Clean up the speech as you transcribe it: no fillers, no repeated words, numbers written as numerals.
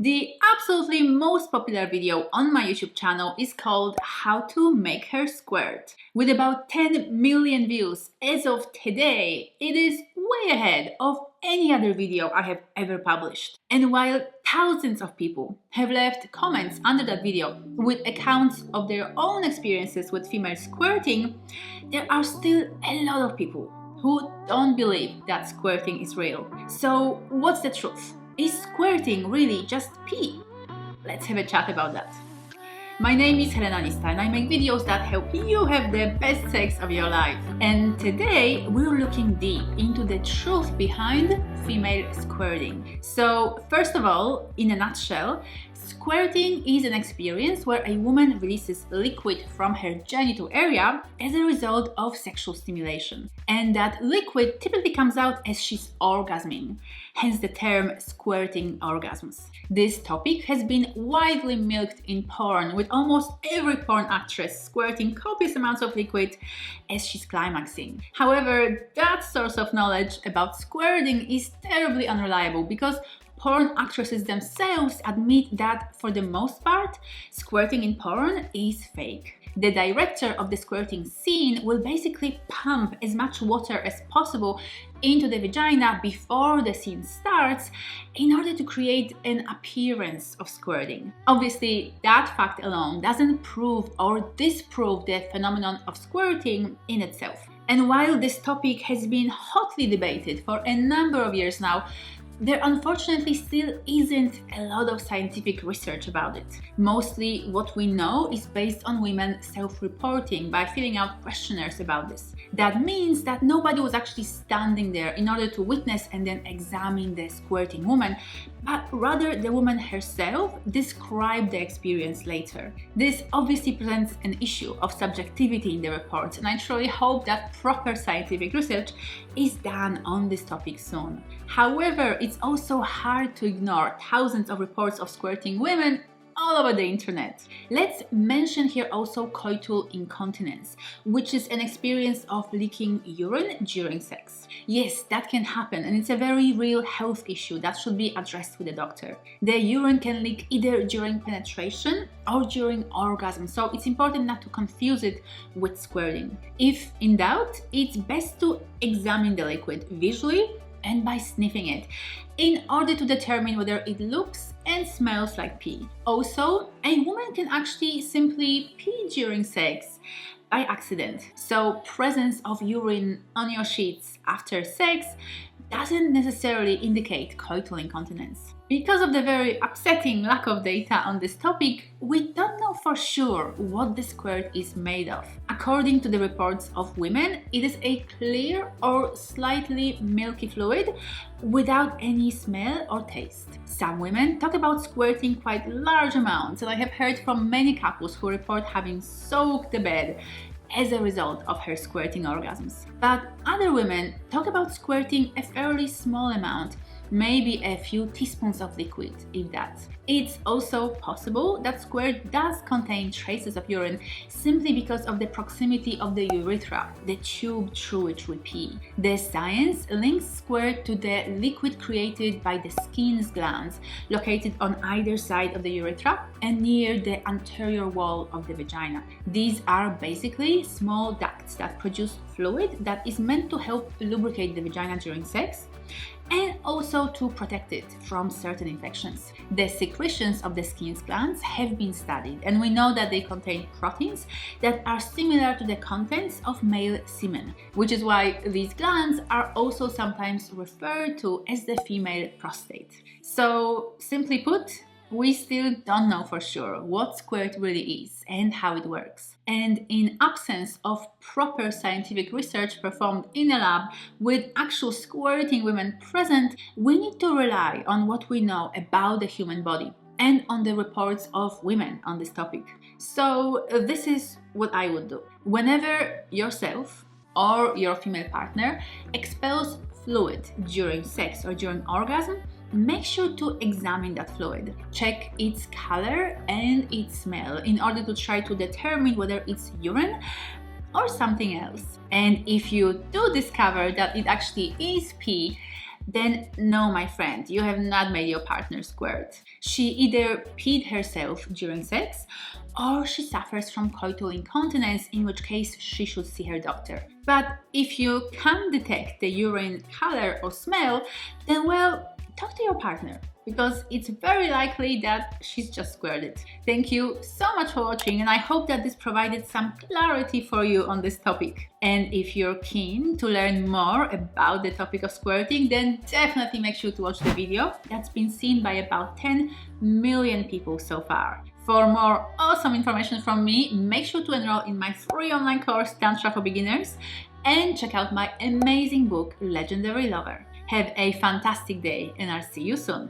The absolutely most popular video on my YouTube channel is called How to Make Her Squirt. With about 10 million views as of today, it is way ahead of any other video I have ever published. And while thousands of people have left comments under that video with accounts of their own experiences with female squirting, there are still a lot of people who don't believe that squirting is real. So what's the truth? Is squirting really just pee? Let's have a chat about that. My name is Helena Nista and I make videos that help you have the best sex of your life. And today we're looking deep into the truth behind female squirting. So first of all, in a nutshell, squirting is an experience where a woman releases liquid from her genital area as a result of sexual stimulation. And that liquid typically comes out as she's orgasming, hence the term squirting orgasms. This topic has been widely milked in porn, with almost every porn actress squirting copious amounts of liquid as she's climaxing. However, that source of knowledge about squirting is terribly unreliable because porn actresses themselves admit that, for the most part, squirting in porn is fake. The director of the squirting scene will basically pump as much water as possible into the vagina before the scene starts in order to create an appearance of squirting. Obviously, that fact alone doesn't prove or disprove the phenomenon of squirting in itself. And while this topic has been hotly debated for a number of years now, there unfortunately still isn't a lot of scientific research about it. Mostly what we know is based on women self-reporting by filling out questionnaires about this. That means that nobody was actually standing there in order to witness and then examine the squirting woman, but rather the woman herself described the experience later. This obviously presents an issue of subjectivity in the reports, and I truly hope that proper scientific research is done on this topic soon. However, it's also hard to ignore thousands of reports of squirting women all over the internet. Let's mention here also coital incontinence, which is an experience of leaking urine during sex. Yes, that can happen, and it's a very real health issue that should be addressed with a doctor. The urine can leak either during penetration or during orgasm, so it's important not to confuse it with squirting. If in doubt, it's best to examine the liquid visually and by sniffing it in order to determine whether it looks and smells like pee. Also, a woman can actually simply pee during sex by accident. So presence of urine on your sheets after sex doesn't necessarily indicate coital incontinence. Because of the very upsetting lack of data on this topic, we don't know for sure what the squirt is made of. According to the reports of women, it is a clear or slightly milky fluid without any smell or taste. Some women talk about squirting quite large amounts, and I have heard from many couples who report having soaked the bed as a result of her squirting orgasms. But other women talk about squirting a fairly small amount, maybe a few teaspoons of liquid, if that. It's also possible that squirt does contain traces of urine simply because of the proximity of the urethra, the tube through which we pee. The science links squirt to the liquid created by the skin glands located on either side of the urethra and near the anterior wall of the vagina. These are basically small ducts that produce fluid that is meant to help lubricate the vagina during sex and also to protect it from certain infections. The secretions of the skin glands have been studied, and we know that they contain proteins that are similar to the contents of male semen, which is why these glands are also sometimes referred to as the female prostate. So, simply put, we still don't know for sure what squirt really is and how it works. And in absence of proper scientific research performed in a lab with actual squirting women present, we need to rely on what we know about the human body and on the reports of women on this topic. So this is what I would do. Whenever yourself or your female partner expels fluid during sex or during orgasm, make sure to examine that fluid. Check its color and its smell in order to try to determine whether it's urine or something else. And if you do discover that it actually is pee, then no, my friend, you have not made your partner squirt. She either peed herself during sex, or she suffers from coital incontinence, in which case she should see her doctor. But if you can't detect the urine color or smell, then well, talk to your partner, because it's very likely that she's just squirted. Thank you so much for watching, and I hope that this provided some clarity for you on this topic. And if you're keen to learn more about the topic of squirting, then definitely make sure to watch the video that's been seen by about 10 million people so far. For more awesome information from me, make sure to enroll in my free online course, Tantra for Beginners, and check out my amazing book, Legendary Lover. Have a fantastic day, and I'll see you soon.